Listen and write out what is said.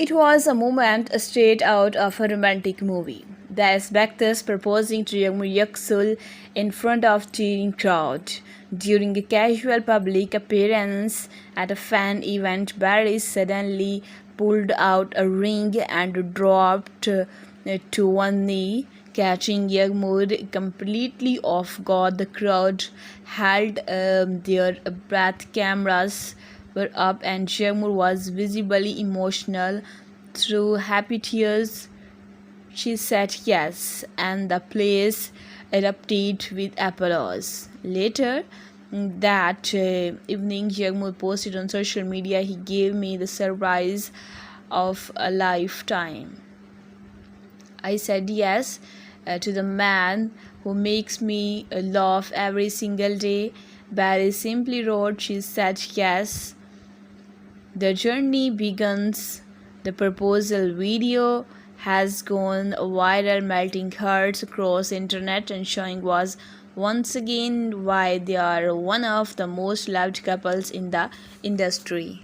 It was a moment straight out of a romantic movie. The Baktash proposing to Yağmur Yüksel in front of cheering crowd. During a casual public appearance at a fan event, Barış suddenly pulled out a ring and dropped to one knee, catching Yağmur completely off guard. The crowd held their breath. Cameras were up, and Yağmur was visibly emotional. Through happy tears, she said yes, and the place erupted with applause. Later that evening, Yağmur posted on social media, "He gave me the surprise of a lifetime. I said yes to the man who makes me laugh every single day." Barry simply wrote, "She said yes. The journey begins." The proposal video has gone viral, melting hearts across the internet and showing was once again why they are one of the most loved couples in the industry.